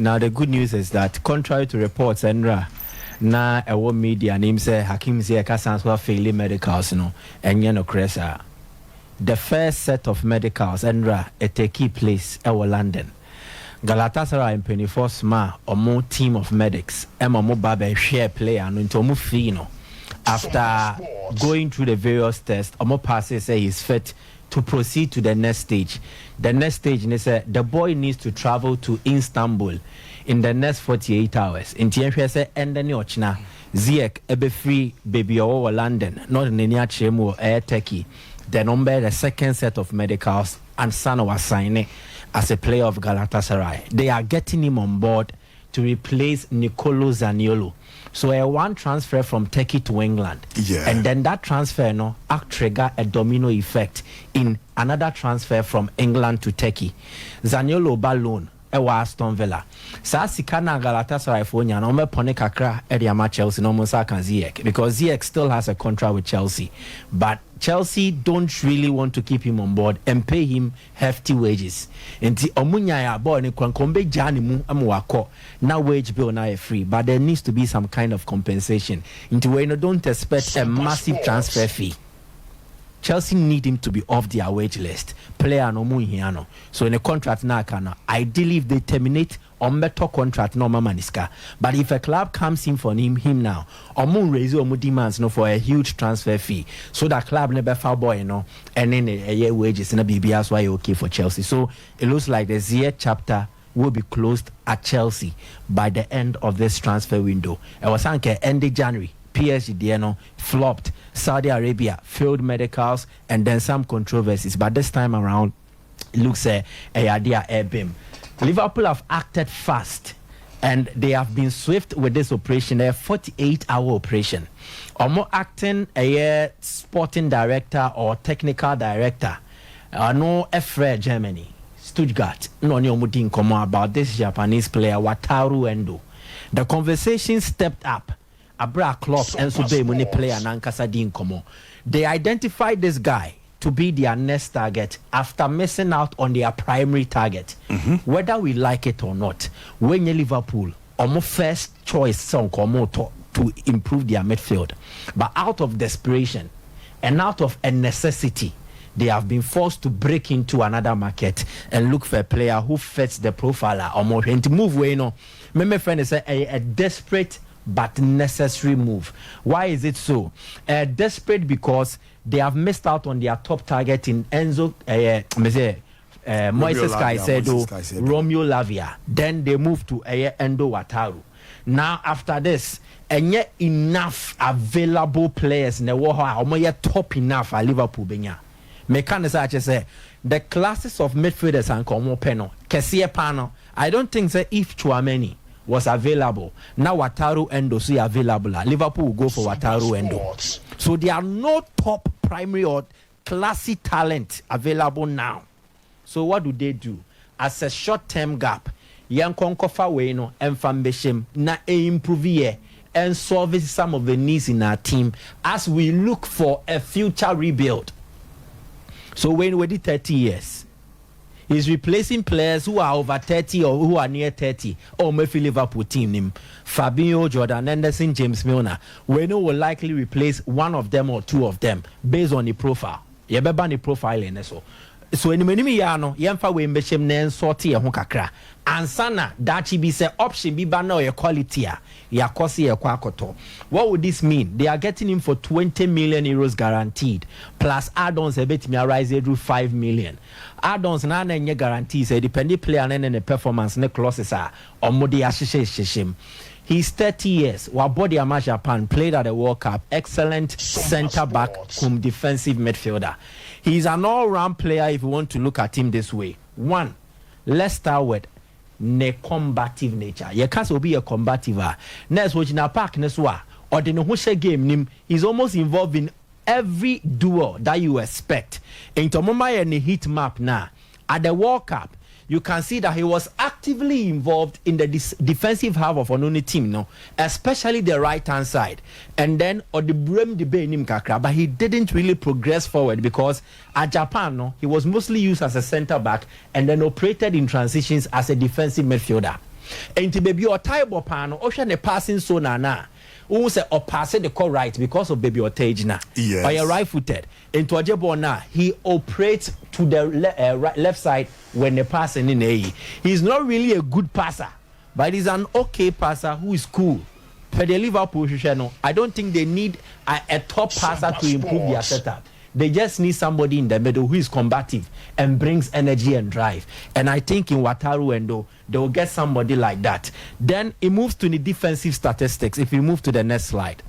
Now the good news is that contrary to reports, Enra, na ewo media name say Hakim Ziyech Sanso failing medicals no enye no cresa. The first set of medicals Enra it take place ewo London. Galatasaray in 24th ma omo team of medics mo babe share player no into omo free no. After going through the various tests, omo passes say he's fit to proceed to the next stage. The next stage, they say the boy needs to travel to Istanbul in the next 48 hours. In TNP, say, and then Ochna, Ziyech, ebe free baby or London, not in any chemo air Turkey. The number, the second set of medicals, and Sano was signing as a player of Galatasaray. They are getting him on board to replace Nicolo Zaniolo. So a one transfer from Turkey to England, and then that transfer act trigger a domino effect in another transfer from England to Turkey. Zaniolo balloon ewa Aston Villa. Sa sikana Galatasaray for nya no me pone kakra e dia ma Chelsea no mo sa kan Ziyech, because Ziyech still has a contract with Chelsea, but Chelsea don't really want to keep him on board and pay him hefty wages. Enti omunya ya ball ni kwankombe jani mu amwako na wage bill na free, but there needs to be some kind of compensation. Into we don't expect a massive transfer fee. Chelsea need him to be off their wage list. Player no mu hiano. So in a contract na kana, ideally if they terminate on better contract no maniska. But if a club comes in for him now, omu raise omu demands no for a huge transfer fee. So that club never foul boy and then a year wages in a BBS why okay for Chelsea. So it looks like the Ziyech chapter will be closed at Chelsea by the end of this transfer window. It was end of January. PSG flopped. Saudi Arabia failed medicals and then some controversies, but this time around it looks a idea air beam. Liverpool have acted fast and they have been swift with this operation, a 48-hour operation. Omo acting a sporting director or technical director, no Efre Germany, Stuttgart, no omudin komo about this Japanese player Wataru Endo. The conversation stepped up. Abra Klopp and Sube Muni player Nankasa Din Komo. They identified this guy to be their next target after missing out on their primary target. Whether we like it or not, when you Liverpool, almost first choice song to improve their midfield. But out of desperation and out of a necessity, they have been forced to break into another market and look for a player who fits the profile or more. And to move away, my friend is a desperate but necessary move. Why is it so? Desperate because they have missed out on their top target in Enzo Moises Caicedo, Romeo Lavia. Then they moved to Endo Wataru. Now after this, and yet enough available players in the world top enough at Liverpool benya. Mechanism say the classes of midfielders and Komo Peno, Kesie Pano. I don't think that if Chouameni was available, now Wataru Endo is available. Liverpool will go for Wataru Endo. So there are no top primary or classy talent available now. So what do? As a short-term gap, Yankonkofa Weno and Fambeshim na improve and solve some of the needs in our team as we look for a future rebuild. So when we did 30 years, he's replacing players who are over 30 or who are near 30. Or maybe Liverpool team name Fabinho, Jordan Henderson, James Milner. We know will likely replace one of them or two of them based on the profile. You better the profile in so. So in many yano, yamfa we mbechem nen sorti ya kakra. Ansana dachi be say option be bana your quality ya kosi ya kwakoto. What would this mean? They are getting him for 20 million euros guaranteed plus add-ons a bit me rise through 5 million. Add-ons na nye guarantees a depending player and the performance ne clauses are or modi shishim. He's 30 years. Wabodi Ama Japan played at the World Cup. Excellent center back, defensive midfielder. He's an all-round player if you want to look at him this way. One, let's start with ne combative nature. You can't be a combative. Next, watching a park neswa or the no game. He's almost involved in every duel that you expect. In Tomoma and the heat map now at the World Cup. You can see that he was actively involved in the defensive half of an team, especially the right-hand side. And then, or the Brem debate kakra, but he didn't really progress forward because at Japan, he was mostly used as a center back and then operated in transitions as a defensive midfielder. enti baby or taibo pano ocean the passing so na who say or pass the call right because of baby or tajna or you're right footed into a jebo na he operates to the left side when the passing in a he's not really a good passer but he's an okay passer who is cool. For the Liverpool, I don't think they need a top passer to improve their setup. They just need somebody in the middle who is combative and brings energy and drive. And I think in Wataru Endo, they will get somebody like that. Then it moves to the defensive statistics. If we move to the next slide.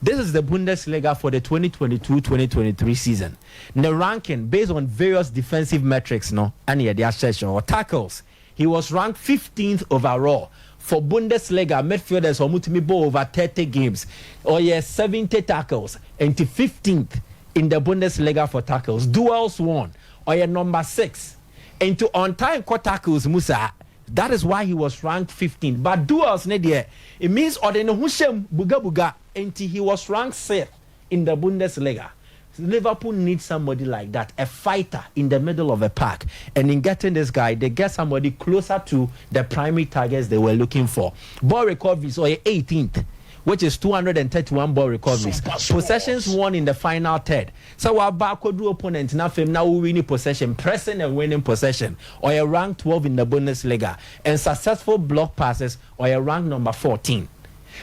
This is the Bundesliga for the 2022-2023 season. The ranking based on various defensive metrics, and or tackles. He was ranked 15th overall. For Bundesliga, midfielders who mutimi ball over 30 games, 70 tackles, and to 15th in the Bundesliga for tackles. Duels won, number 6, and to on-time cut tackles, Musa. That is why he was ranked 15th. But duels, it means buga, and he was ranked 6th in the Bundesliga. Liverpool needs somebody like that, a fighter in the middle of a pack. And in getting this guy, they get somebody closer to the primary targets they were looking for. Ball recoveries, 18th, which is 231 ball recoveries. Possessions won in the final third. So our backward opponent now winning possession, pressing and winning possession. Or a rank 12 in the Bundesliga. And successful block passes, or a rank number 14.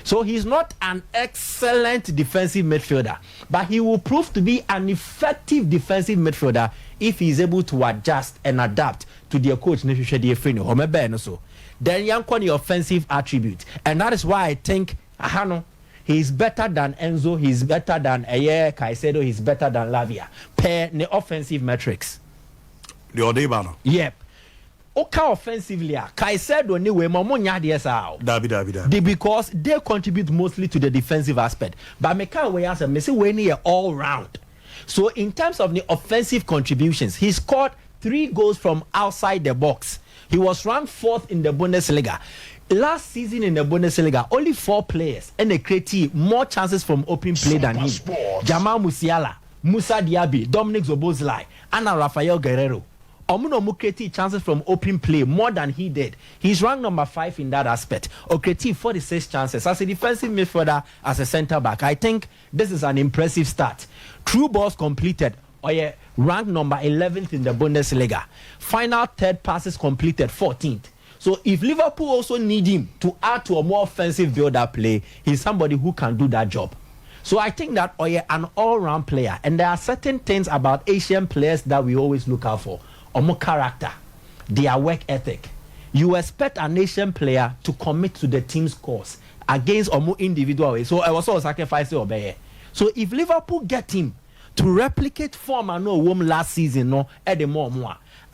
So he's not an excellent defensive midfielder, but he will prove to be an effective defensive midfielder if he's able to adjust and adapt to their coach. Then the offensive attribute, and that is why I think he's better than Enzo, he's better than Caicedo, he's better than Lavia per the offensive metrics. The Odebano. Yep. Oka offensively, Caicedo anyway, Mamonya Dabi. Because they contribute mostly to the defensive aspect. But Meka we answer, Messi we all round. So in terms of the offensive contributions, he scored 3 goals from outside the box. He was ranked 4th in the Bundesliga. Last season in the Bundesliga, only 4 players and they created more chances from open play than him. Jamal Musiala, Musa Diaby, Dominic Szoboszlai, and Rafael Guerreiro. Omuno created chances from open play more than he did. He's ranked number 5 in that aspect. Created 46 chances as a defensive midfielder, as a centre back. I think this is an impressive start. True balls completed, ranked number 11th in the Bundesliga. Final third passes completed, 14th. So if Liverpool also need him to add to a more offensive build-up play, he's somebody who can do that job. So I think that an all-round player, and there are certain things about Asian players that we always look out for. More character, their work ethic. You expect an Asian player to commit to the team's cause against more individual way. So I was also sacrificing obey. So if Liverpool get him to replicate form and no warm last season, at the more,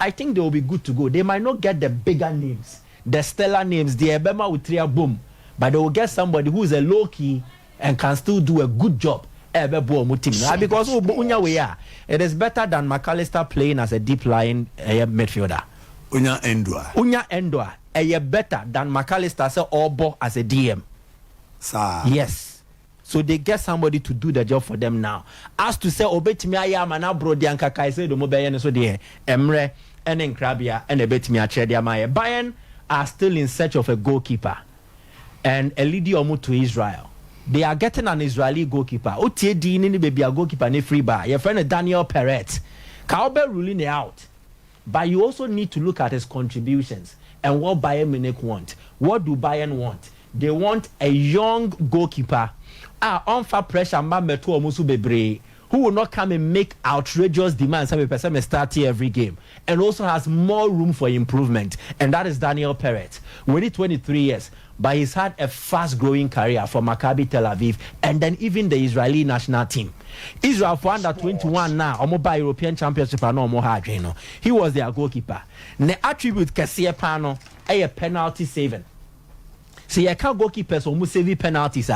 I think they will be good to go. They might not get the bigger names, the stellar names, the Ebema with 3 boom, but they will get somebody who is a low key and can still do a good job. Because it is better than McAllister playing as a deep lying midfielder. Unya Endua better than McAllister Obo as a DM. Yes. So they get somebody to do the job for them now. As to say obetimi ayama na bro dianka Caicedo mo be so de Emre and Nkrabia and obetimi achede amaye. Bayern are still in search of a goalkeeper and a lead omu to Israel. They are getting an Israeli goalkeeper. OTD ni baby a goalkeeper ni free bar. Your friend Daniel Perret. Kaobe ruling it out. But you also need to look at his contributions and what Bayern Munich want. What do Bayern want? They want a young goalkeeper. Unfair pressure Mameto Omusu Bebre, who will not come and make outrageous demands. Some person may start here every game. And also has more room for improvement. And that is Daniel Perret. Only 23 years. But he's had a fast-growing career for Maccabi Tel Aviv and then even the Israeli national team. Israel for under 21 now, Omoba European Championship and no. He was their goalkeeper. The attribute Kessie Pano a penalty saving. See, I can't goalkeepers almost save penalties.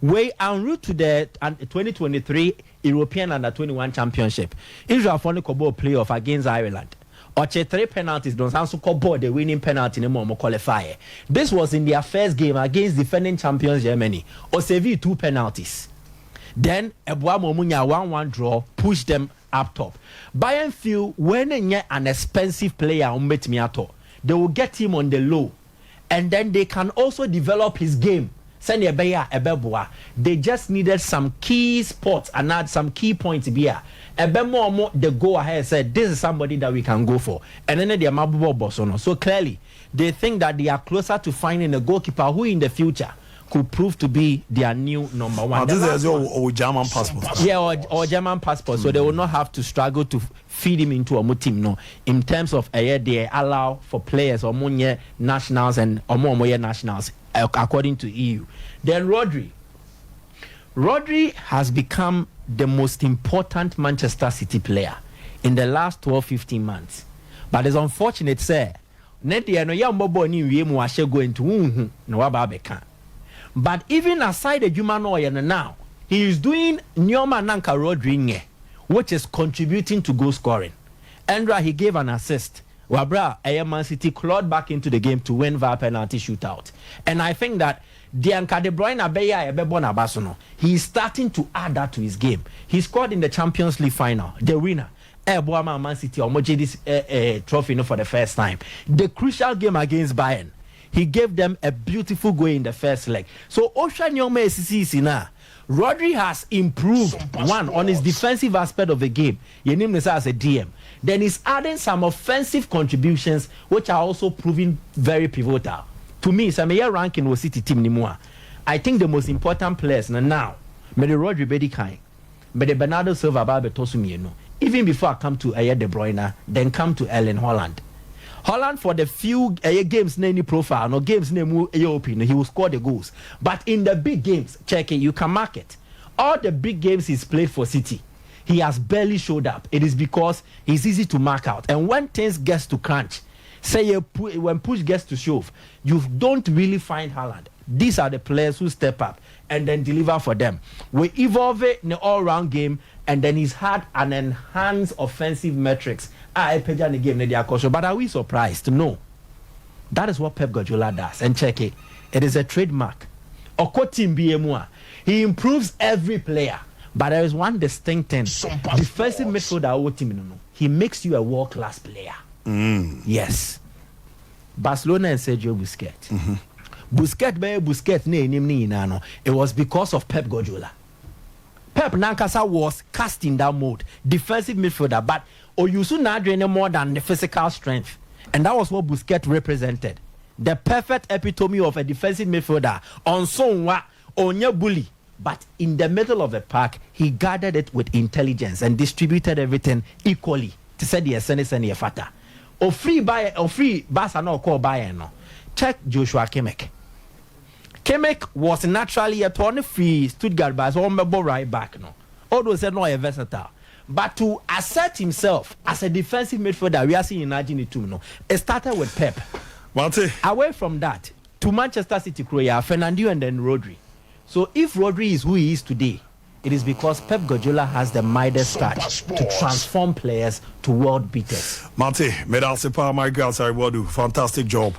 Way en route to the 2023 European Under 21 Championship. Israel for the Kobo playoff against Ireland. Oche 3 penalties don't also call the winning penalty in the qualifier. This was in their first game against defending champions Germany. Osevi 2 penalties. Then Ebwa Momunya 1-1 draw pushed them up top. Bayern feel when an expensive player they will get him on the low and then they can also develop his game. They just needed some key spots and add some key points here. The go ahead said this is somebody that we can go for, and then they are so clearly they think that they are closer to finding a goalkeeper who in the future could prove to be their new number one. This is your German passport. Yeah, or German passport, so they will not have to struggle to feed him into a team. No, in terms of they allow for players or more nationals and or more nationals according to EU. Then Rodri has become the most important Manchester City player in the last 12-15 months. But it's unfortunate, sir. But even aside the human oil now, he is doing Nyoma Nanka Rodri, which is contributing to goal scoring. Andra, he gave an assist. Wabra, Man City clawed back into the game to win via penalty shootout. And I think that Dianka De Bruyne he is starting to add that to his game. He scored in the Champions League final, the winner. Man City this trophy for the first time. The crucial game against Bayern, he gave them a beautiful goal in the first leg. So Ocean Yome SCC Rodri has improved on his defensive aspect of the game. Your name is as a DM. Then he's adding some offensive contributions, which are also proving very pivotal. To me, some year ranking was City team anymore. I think the most important players now, the Rodri Bedikai, the Bernardo Silva Tosumi, even before I come to De Bruyne, then come to Erling Haaland. Haaland for the few games any profile, no games name he will score the goals. But in the big games, check it, you can mark it. All the big games he's played for City, he has barely showed up. It is because he's easy to mark out. And when things gets to crunch, when push gets to shove, you don't really find Haaland. These are the players who step up and then deliver for them. We evolve it in the all-round game, and then he's had an enhanced offensive metrics. But are we surprised? No. That is what Pep Guardiola does. And check it. It is a trademark. He improves every player. But there is one distinct thing. Defensive midfielder, he makes you a world-class player. Yes. Barcelona and Sergio Busquets. Busquets, it was because of Pep Guardiola. Pep Nankasa was cast in that mode, defensive midfielder, but Oyusu Nadri more than the physical strength. And that was what Busquets represented. The perfect epitome of a defensive midfielder. On Sonwa, Onye bully. But in the middle of the park, he guarded it with intelligence and distributed everything equally. To say the essence and the fata. Or free Barca no call Bayern no. Check Joshua Kimmich. Kimmich was naturally a 20-free Stuttgart by so right back no. Although said no a versatile. But to assert himself as a defensive midfielder, we are seeing in Argentina no. It started with Pep. Away from that, to Manchester City, Fernandinho and then Rodri. So if Rodri is who he is today, it is because Pep Guardiola has the Midas touch to transform players to world beaters. Mate, Medal Sepa, my girls, I will do fantastic job.